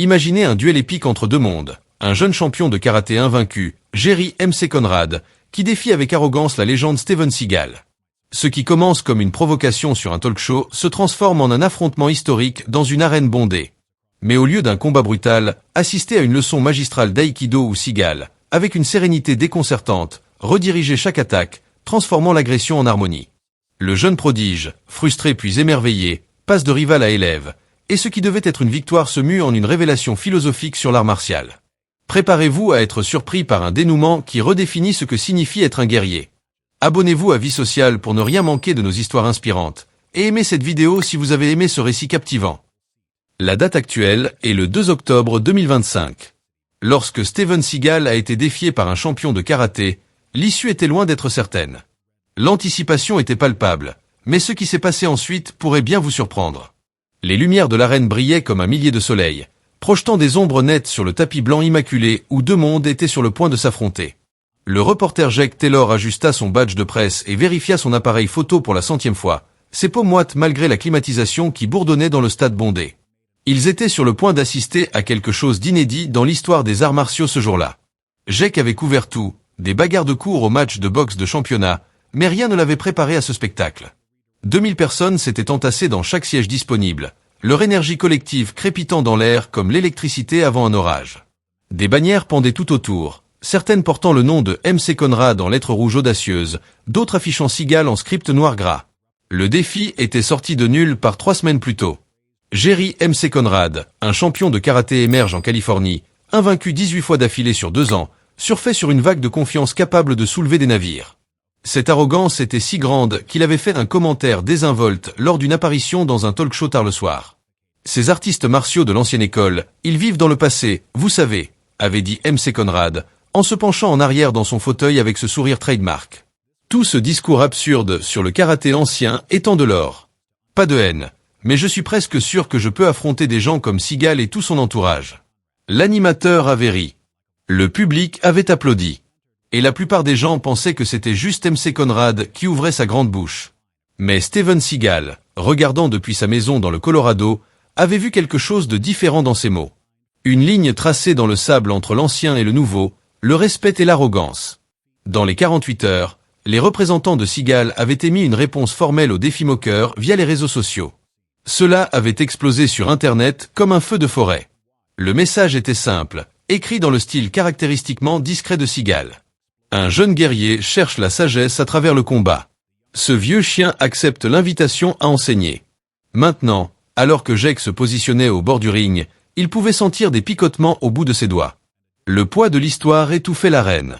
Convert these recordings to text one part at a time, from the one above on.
Imaginez un duel épique entre deux mondes. Un jeune champion de karaté invaincu, Jerry M.C. Conrad, qui défie avec arrogance la légende Steven Seagal. Ce qui commence comme une provocation sur un talk show se transforme en un affrontement historique dans une arène bondée. Mais au lieu d'un combat brutal, assistez à une leçon magistrale d'aïkido ou Seagal, avec une sérénité déconcertante, rediriger chaque attaque, transformant l'agression en harmonie. Le jeune prodige, frustré puis émerveillé, passe de rival à élève, et ce qui devait être une victoire se mue en une révélation philosophique sur l'art martial. Préparez-vous à être surpris par un dénouement qui redéfinit ce que signifie être un guerrier. Abonnez-vous à Vie Sociale pour ne rien manquer de nos histoires inspirantes, et aimez cette vidéo si vous avez aimé ce récit captivant. La date actuelle est le 2 octobre 2025. Lorsque Steven Seagal a été défié par un champion de karaté, l'issue était loin d'être certaine. L'anticipation était palpable, mais ce qui s'est passé ensuite pourrait bien vous surprendre. Les lumières de l'arène brillaient comme un millier de soleils, projetant des ombres nettes sur le tapis blanc immaculé où deux mondes étaient sur le point de s'affronter. Le reporter Jake Taylor ajusta son badge de presse et vérifia son appareil photo pour la 100e fois, ses peaux moites malgré la climatisation qui bourdonnait dans le stade bondé. Ils étaient sur le point d'assister à quelque chose d'inédit dans l'histoire des arts martiaux ce jour-là. Jake avait couvert tout, des bagarres de cour au match de boxe de championnat, mais rien ne l'avait préparé à ce spectacle. 2000 personnes s'étaient entassées dans chaque siège disponible, leur énergie collective crépitant dans l'air comme l'électricité avant un orage. Des bannières pendaient tout autour, certaines portant le nom de M.C. Conrad en lettres rouges audacieuses, d'autres affichant Seagal en script noir gras. Le défi était sorti de nulle part 3 semaines plus tôt. Jerry M.C. Conrad, un champion de karaté émerge en Californie, invaincu 18 fois d'affilée sur 2 ans, surfait sur une vague de confiance capable de soulever des navires. Cette arrogance était si grande qu'il avait fait un commentaire désinvolte lors d'une apparition dans un talk show tard le soir. Ces artistes martiaux de l'ancienne école, ils vivent dans le passé, vous savez, avait dit M.C. Conrad, en se penchant en arrière dans son fauteuil avec ce sourire trademark. Tout ce discours absurde sur le karaté ancien étant de l'or. Pas de haine, mais je suis presque sûr que je peux affronter des gens comme Seagal et tout son entourage. L'animateur avait ri. Le public avait applaudi. Et la plupart des gens pensaient que c'était juste M.C. Conrad qui ouvrait sa grande bouche. Mais Steven Seagal, regardant depuis sa maison dans le Colorado, avait vu quelque chose de différent dans ses mots. Une ligne tracée dans le sable entre l'ancien et le nouveau, le respect et l'arrogance. Dans les 48 heures, les représentants de Seagal avaient émis une réponse formelle au défi moqueur via les réseaux sociaux. Cela avait explosé sur Internet comme un feu de forêt. Le message était simple, écrit dans le style caractéristiquement discret de Seagal. Un jeune guerrier cherche la sagesse à travers le combat. Ce vieux chien accepte l'invitation à enseigner. Maintenant, alors que Jake se positionnait au bord du ring, il pouvait sentir des picotements au bout de ses doigts. Le poids de l'histoire étouffait l'arène.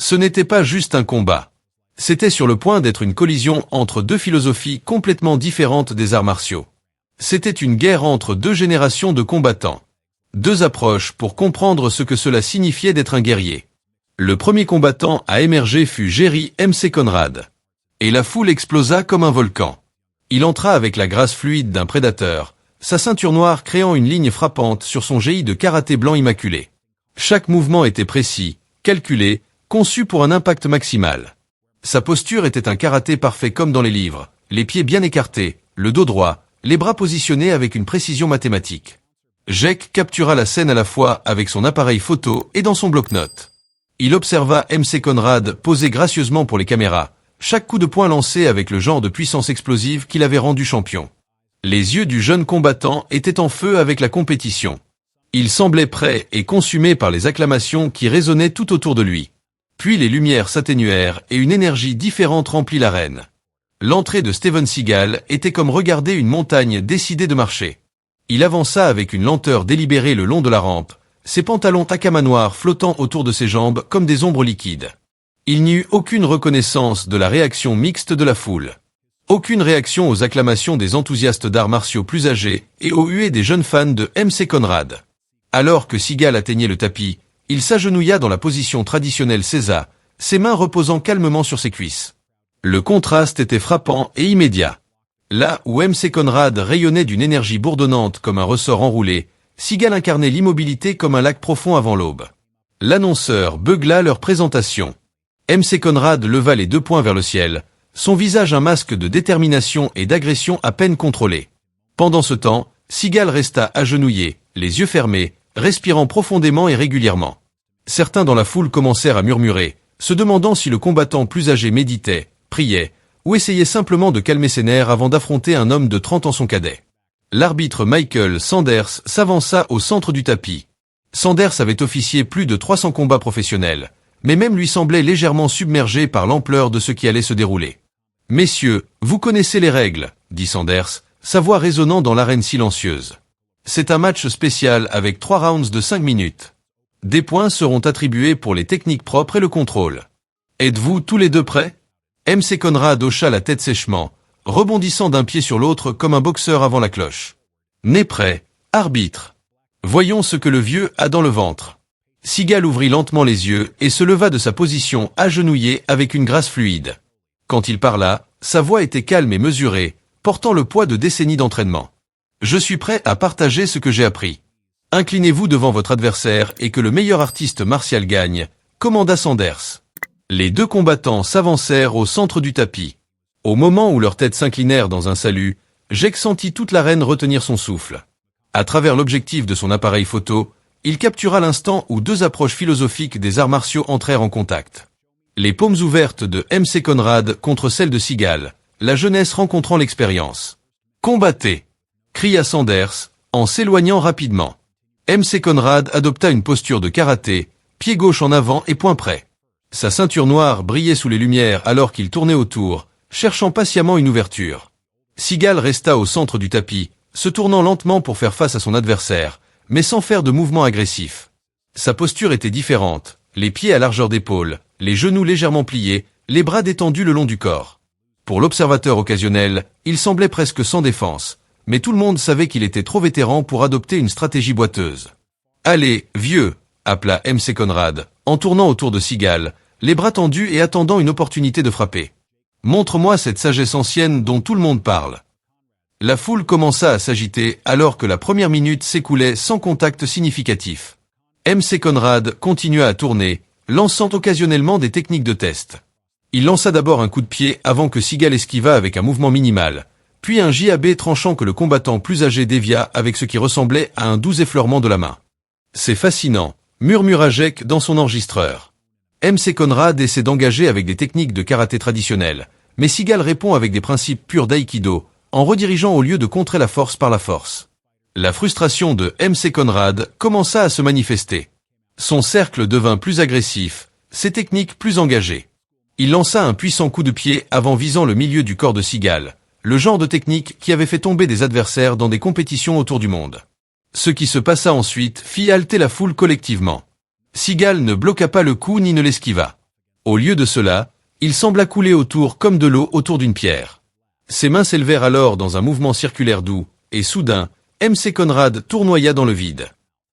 Ce n'était pas juste un combat. C'était sur le point d'être une collision entre deux philosophies complètement différentes des arts martiaux. C'était une guerre entre deux générations de combattants. Deux approches pour comprendre ce que cela signifiait d'être un guerrier. Le premier combattant à émerger fut Jerry M.C. Conrad. Et la foule explosa comme un volcan. Il entra avec la grâce fluide d'un prédateur, sa ceinture noire créant une ligne frappante sur son gi de karaté blanc immaculé. Chaque mouvement était précis, calculé, conçu pour un impact maximal. Sa posture était un karaté parfait comme dans les livres, les pieds bien écartés, le dos droit, les bras positionnés avec une précision mathématique. Jake captura la scène à la fois avec son appareil photo et dans son bloc-notes. Il observa M.C. Conrad poser gracieusement pour les caméras, chaque coup de poing lancé avec le genre de puissance explosive qui l'avait rendu champion. Les yeux du jeune combattant étaient en feu avec la compétition. Il semblait prêt et consumé par les acclamations qui résonnaient tout autour de lui. Puis les lumières s'atténuèrent et une énergie différente remplit l'arène. L'entrée de Steven Seagal était comme regarder une montagne décidée de marcher. Il avança avec une lenteur délibérée le long de la rampe, ses pantalons takama noirs flottant autour de ses jambes comme des ombres liquides. Il n'y eut aucune reconnaissance de la réaction mixte de la foule. Aucune réaction aux acclamations des enthousiastes d'arts martiaux plus âgés et aux huées des jeunes fans de M.C. Conrad. Alors que Seagal atteignait le tapis, il s'agenouilla dans la position traditionnelle Seiza, ses mains reposant calmement sur ses cuisses. Le contraste était frappant et immédiat. Là où M.C. Conrad rayonnait d'une énergie bourdonnante comme un ressort enroulé, Seagal incarnait l'immobilité comme un lac profond avant l'aube. L'annonceur beugla leur présentation. M.C. Conrad leva les 2 poings vers le ciel, son visage un masque de détermination et d'agression à peine contrôlé. Pendant ce temps, Seagal resta agenouillé, les yeux fermés, respirant profondément et régulièrement. Certains dans la foule commencèrent à murmurer, se demandant si le combattant plus âgé méditait, priait, ou essayait simplement de calmer ses nerfs avant d'affronter un homme de 30 ans son cadet. L'arbitre Michael Sanders s'avança au centre du tapis. Sanders avait officié plus de 300 combats professionnels, mais même lui semblait légèrement submergé par l'ampleur de ce qui allait se dérouler. « Messieurs, vous connaissez les règles, » dit Sanders, sa voix résonnant dans l'arène silencieuse. « C'est un match spécial avec 3 rounds de 5 minutes. Des points seront attribués pour les techniques propres et le contrôle. Êtes-vous tous les deux prêts ?» MC Conrad hocha la tête sèchement, rebondissant d'un pied sur l'autre comme un boxeur avant la cloche. « Né prêt, arbitre. Voyons ce que le vieux a dans le ventre. » Seagal ouvrit lentement les yeux et se leva de sa position agenouillée avec une grâce fluide. Quand il parla, sa voix était calme et mesurée, portant le poids de décennies d'entraînement. « Je suis prêt à partager ce que j'ai appris. Inclinez-vous devant votre adversaire et que le meilleur artiste martial gagne, » commanda Sanders. Les deux combattants s'avancèrent au centre du tapis. Au moment où leurs têtes s'inclinèrent dans un salut, Jake sentit toute l'arène retenir son souffle. À travers l'objectif de son appareil photo, il captura l'instant où deux approches philosophiques des arts martiaux entrèrent en contact. Les paumes ouvertes de MC Conrad contre celles de Seagal, la jeunesse rencontrant l'expérience. « Combattez !» cria Sanders, en s'éloignant rapidement. MC Conrad adopta une posture de karaté, pied gauche en avant et poing prêt. Sa ceinture noire brillait sous les lumières alors qu'il tournait autour, cherchant patiemment une ouverture. Seagal resta au centre du tapis, se tournant lentement pour faire face à son adversaire, mais sans faire de mouvement agressif. Sa posture était différente, les pieds à largeur d'épaule, les genoux légèrement pliés, les bras détendus le long du corps. Pour l'observateur occasionnel, il semblait presque sans défense, mais tout le monde savait qu'il était trop vétéran pour adopter une stratégie boiteuse. « Allez, vieux !» appela MC Conrad, en tournant autour de Seagal, les bras tendus et attendant une opportunité de frapper. « Montre-moi cette sagesse ancienne dont tout le monde parle. » La foule commença à s'agiter alors que la première minute s'écoulait sans contact significatif. MC Conrad continua à tourner, lançant occasionnellement des techniques de test. Il lança d'abord un coup de pied avant que Seagal esquiva avec un mouvement minimal, puis un JAB tranchant que le combattant plus âgé dévia avec ce qui ressemblait à un doux effleurement de la main. « C'est fascinant », murmura Jake dans son enregistreur. MC Conrad essaie d'engager avec des techniques de karaté traditionnelles, mais Seagal répond avec des principes purs d'aïkido, en redirigeant au lieu de contrer la force par la force. La frustration de MC Conrad commença à se manifester. Son cercle devint plus agressif, ses techniques plus engagées. Il lança un puissant coup de pied avant visant le milieu du corps de Seagal, le genre de technique qui avait fait tomber des adversaires dans des compétitions autour du monde. Ce qui se passa ensuite fit halter la foule collectivement. Seagal ne bloqua pas le coup ni ne l'esquiva. Au lieu de cela, il sembla couler autour comme de l'eau autour d'une pierre. Ses mains s'élevèrent alors dans un mouvement circulaire doux, et soudain, MC Conrad tournoya dans le vide.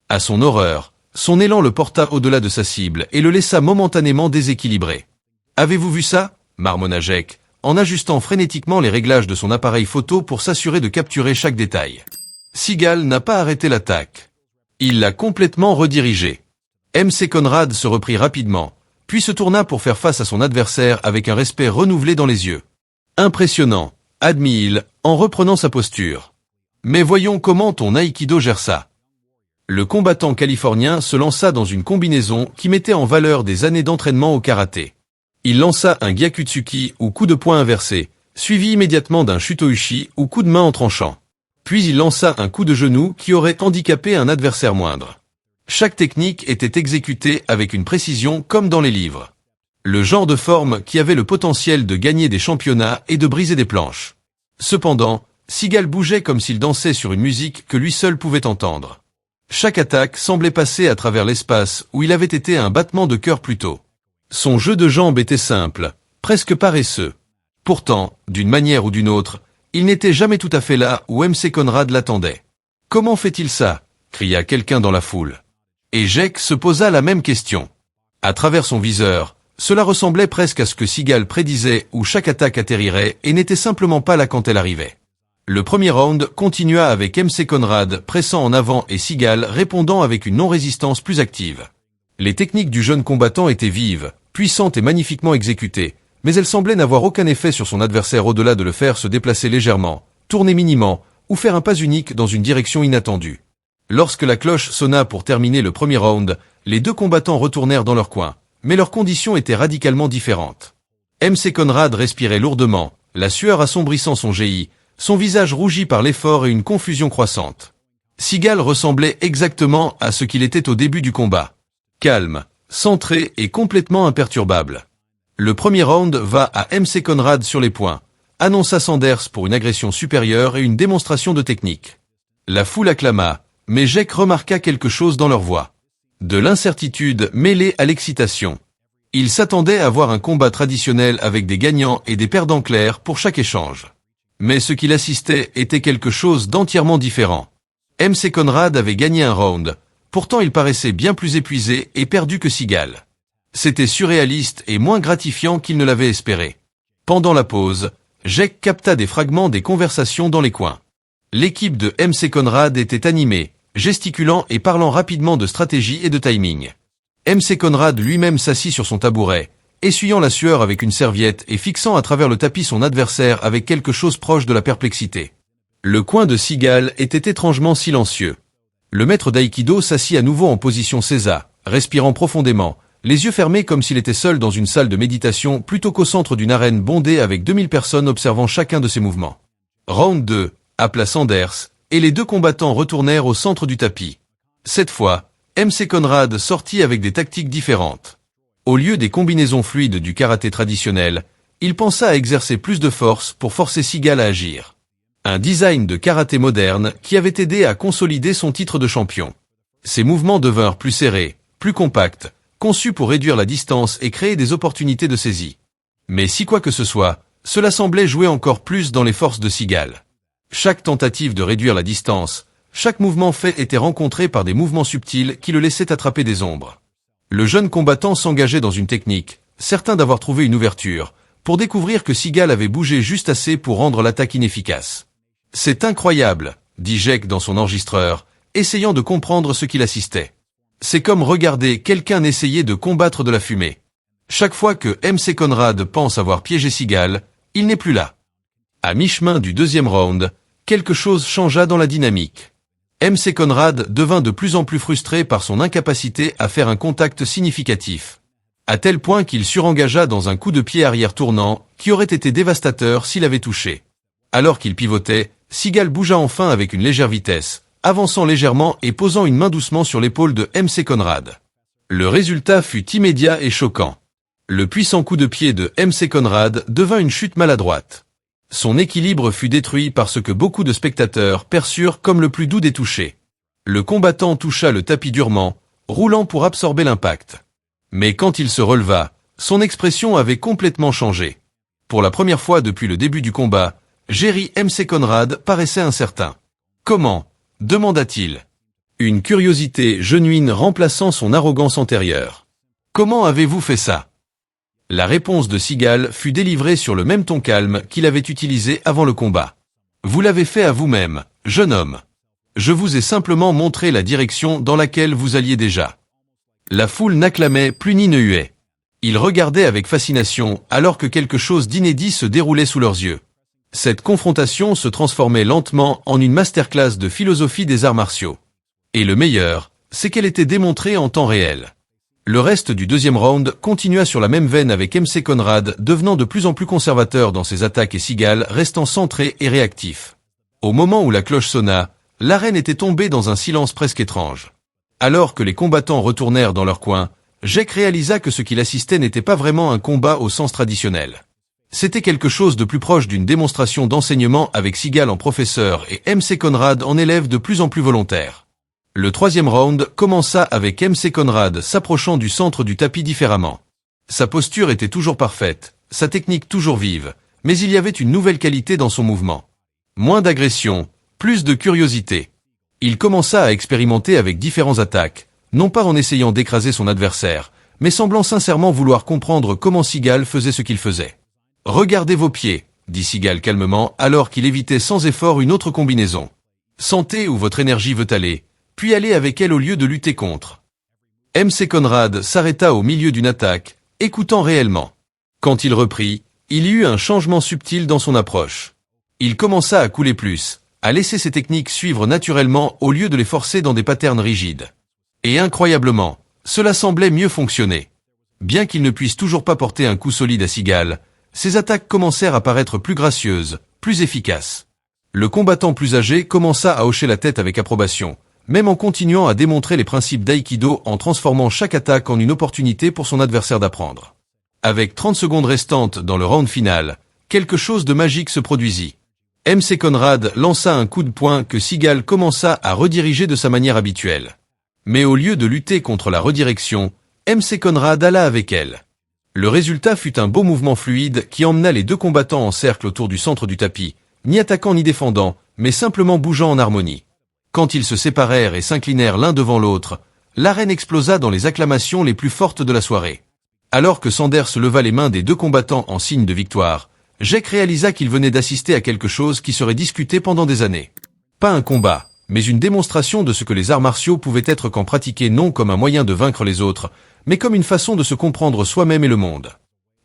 À son horreur, son élan le porta au-delà de sa cible et le laissa momentanément déséquilibré. « Avez-vous vu ça ?» marmonna Jake, en ajustant frénétiquement les réglages de son appareil photo pour s'assurer de capturer chaque détail. Seagal n'a pas arrêté l'attaque. Il l'a complètement redirigée. MC Conrad se reprit rapidement, puis se tourna pour faire face à son adversaire avec un respect renouvelé dans les yeux. « Impressionnant », admit-il, en reprenant sa posture. « Mais voyons comment ton aïkido gère ça. » Le combattant californien se lança dans une combinaison qui mettait en valeur des années d'entraînement au karaté. Il lança un gyakutsuki ou coup de poing inversé, suivi immédiatement d'un shutoichi ou coup de main en tranchant. Puis il lança un coup de genou qui aurait handicapé un adversaire moindre. Chaque technique était exécutée avec une précision comme dans les livres. Le genre de forme qui avait le potentiel de gagner des championnats et de briser des planches. Cependant, Seagal bougeait comme s'il dansait sur une musique que lui seul pouvait entendre. Chaque attaque semblait passer à travers l'espace où il avait été un battement de cœur plus tôt. Son jeu de jambes était simple, presque paresseux. Pourtant, d'une manière ou d'une autre, il n'était jamais tout à fait là où MC Conrad l'attendait. « Comment fait-il ça ?» cria quelqu'un dans la foule. Et Jake se posa la même question. À travers son viseur, cela ressemblait presque à ce que Seagal prédisait où chaque attaque atterrirait et n'était simplement pas là quand elle arrivait. Le premier round continua avec MC Conrad pressant en avant et Seagal répondant avec une non-résistance plus active. Les techniques du jeune combattant étaient vives, puissantes et magnifiquement exécutées, mais elles semblaient n'avoir aucun effet sur son adversaire au-delà de le faire se déplacer légèrement, tourner minimement, ou faire un pas unique dans une direction inattendue. Lorsque la cloche sonna pour terminer le premier round, les deux combattants retournèrent dans leur coin, mais leurs conditions étaient radicalement différentes. MC Conrad respirait lourdement, la sueur assombrissant son GI, son visage rougi par l'effort et une confusion croissante. Seagal ressemblait exactement à ce qu'il était au début du combat. Calme, centré et complètement imperturbable. Le premier round va à MC Conrad sur les points, annonça Sanders pour une agression supérieure et une démonstration de technique. La foule acclama, mais Jake remarqua quelque chose dans leur voix. De l'incertitude mêlée à l'excitation. Il s'attendait à voir un combat traditionnel avec des gagnants et des perdants clairs pour chaque échange. Mais ce qu'il assistait était quelque chose d'entièrement différent. MC Conrad avait gagné un round, pourtant il paraissait bien plus épuisé et perdu que Seagal. C'était surréaliste et moins gratifiant qu'il ne l'avait espéré. Pendant la pause, Jake capta des fragments des conversations dans les coins. L'équipe de MC Conrad était animée, gesticulant et parlant rapidement de stratégie et de timing. MC Conrad lui-même s'assit sur son tabouret, essuyant la sueur avec une serviette et fixant à travers le tapis son adversaire avec quelque chose proche de la perplexité. Le coin de Seagal était étrangement silencieux. Le maître d'aïkido s'assit à nouveau en position seiza, respirant profondément, les yeux fermés comme s'il était seul dans une salle de méditation plutôt qu'au centre d'une arène bondée avec 2000 personnes observant chacun de ses mouvements. Round 2, appela Sanders, et les deux combattants retournèrent au centre du tapis. Cette fois, MC Conrad sortit avec des tactiques différentes. Au lieu des combinaisons fluides du karaté traditionnel, il pensa à exercer plus de force pour forcer Seagal à agir. Un design de karaté moderne qui avait aidé à consolider son titre de champion. Ses mouvements devinrent plus serrés, plus compacts, conçus pour réduire la distance et créer des opportunités de saisie. Mais si quoi que ce soit, cela semblait jouer encore plus dans les forces de Seagal. Chaque tentative de réduire la distance, chaque mouvement fait était rencontré par des mouvements subtils qui le laissaient attraper des ombres. Le jeune combattant s'engageait dans une technique, certain d'avoir trouvé une ouverture, pour découvrir que Seagal avait bougé juste assez pour rendre l'attaque inefficace. « C'est incroyable », dit Jake dans son enregistreur, essayant de comprendre ce qu'il assistait. C'est comme regarder quelqu'un essayer de combattre de la fumée. Chaque fois que MC Conrad pense avoir piégé Seagal, il n'est plus là. À mi-chemin du deuxième round, quelque chose changea dans la dynamique. MC Conrad devint de plus en plus frustré par son incapacité à faire un contact significatif. À tel point qu'il surengagea dans un coup de pied arrière tournant qui aurait été dévastateur s'il avait touché. Alors qu'il pivotait, Seagal bougea enfin avec une légère vitesse, avançant légèrement et posant une main doucement sur l'épaule de MC Conrad. Le résultat fut immédiat et choquant. Le puissant coup de pied de MC Conrad devint une chute maladroite. Son équilibre fut détruit par ce que beaucoup de spectateurs perçurent comme le plus doux des touchés. Le combattant toucha le tapis durement, roulant pour absorber l'impact. Mais quand il se releva, son expression avait complètement changé. Pour la première fois depuis le début du combat, Jerry MC Conrad paraissait incertain. « Comment ?» demanda-t-il. Une curiosité genuine remplaçant son arrogance antérieure. « Comment avez-vous fait ça ?» La réponse de Seagal fut délivrée sur le même ton calme qu'il avait utilisé avant le combat. « Vous l'avez fait à vous-même, jeune homme. Je vous ai simplement montré la direction dans laquelle vous alliez déjà. » La foule n'acclamait plus ni ne huait. Ils regardaient avec fascination alors que quelque chose d'inédit se déroulait sous leurs yeux. Cette confrontation se transformait lentement en une masterclass de philosophie des arts martiaux. Et le meilleur, c'est qu'elle était démontrée en temps réel. Le reste du deuxième round continua sur la même veine avec MC Conrad devenant de plus en plus conservateur dans ses attaques et Seagal restant centré et réactif. Au moment où la cloche sonna, l'arène était tombée dans un silence presque étrange. Alors que les combattants retournèrent dans leur coin, Jake réalisa que ce qu'il assistait n'était pas vraiment un combat au sens traditionnel. C'était quelque chose de plus proche d'une démonstration d'enseignement avec Seagal en professeur et MC Conrad en élève de plus en plus volontaire. Le troisième round commença avec MC Conrad s'approchant du centre du tapis différemment. Sa posture était toujours parfaite, sa technique toujours vive, mais il y avait une nouvelle qualité dans son mouvement. Moins d'agression, plus de curiosité. Il commença à expérimenter avec différentes attaques, non pas en essayant d'écraser son adversaire, mais semblant sincèrement vouloir comprendre comment Seagal faisait ce qu'il faisait. « Regardez vos pieds », dit Seagal calmement alors qu'il évitait sans effort une autre combinaison. « Sentez où votre énergie veut aller, puis allez avec elle au lieu de lutter contre. » MC Conrad s'arrêta au milieu d'une attaque, écoutant réellement. Quand il reprit, il y eut un changement subtil dans son approche. Il commença à couler plus, a laissé ses techniques suivre naturellement au lieu de les forcer dans des patterns rigides. Et incroyablement, cela semblait mieux fonctionner. Bien qu'il ne puisse toujours pas porter un coup solide à Seagal, ses attaques commencèrent à paraître plus gracieuses, plus efficaces. Le combattant plus âgé commença à hocher la tête avec approbation, même en continuant à démontrer les principes d'aïkido en transformant chaque attaque en une opportunité pour son adversaire d'apprendre. Avec 30 secondes restantes dans le round final, quelque chose de magique se produisit. MC Conrad lança un coup de poing que Seagal commença à rediriger de sa manière habituelle. Mais au lieu de lutter contre la redirection, MC Conrad alla avec elle. Le résultat fut un beau mouvement fluide qui emmena les deux combattants en cercle autour du centre du tapis, ni attaquant ni défendant, mais simplement bougeant en harmonie. Quand ils se séparèrent et s'inclinèrent l'un devant l'autre, l'arène explosa dans les acclamations les plus fortes de la soirée. Alors que Sanders leva les mains des deux combattants en signe de victoire, Jake réalisa qu'il venait d'assister à quelque chose qui serait discuté pendant des années. Pas un combat, mais une démonstration de ce que les arts martiaux pouvaient être quand pratiqués non comme un moyen de vaincre les autres, mais comme une façon de se comprendre soi-même et le monde.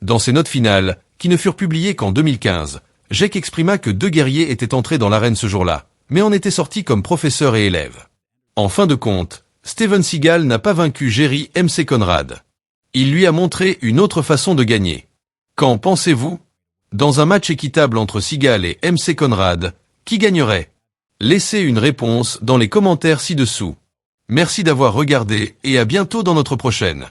Dans ses notes finales, qui ne furent publiées qu'en 2015, Jake exprima que 2 guerriers étaient entrés dans l'arène ce jour-là, mais en étaient sortis comme professeurs et élèves. En fin de compte, Steven Seagal n'a pas vaincu Jerry MC Conrad. Il lui a montré une autre façon de gagner. Qu'en pensez-vous? Dans un match équitable entre Seagal et MC Conrad, qui gagnerait? Laissez une réponse dans les commentaires ci-dessous. Merci d'avoir regardé et à bientôt dans notre prochaine.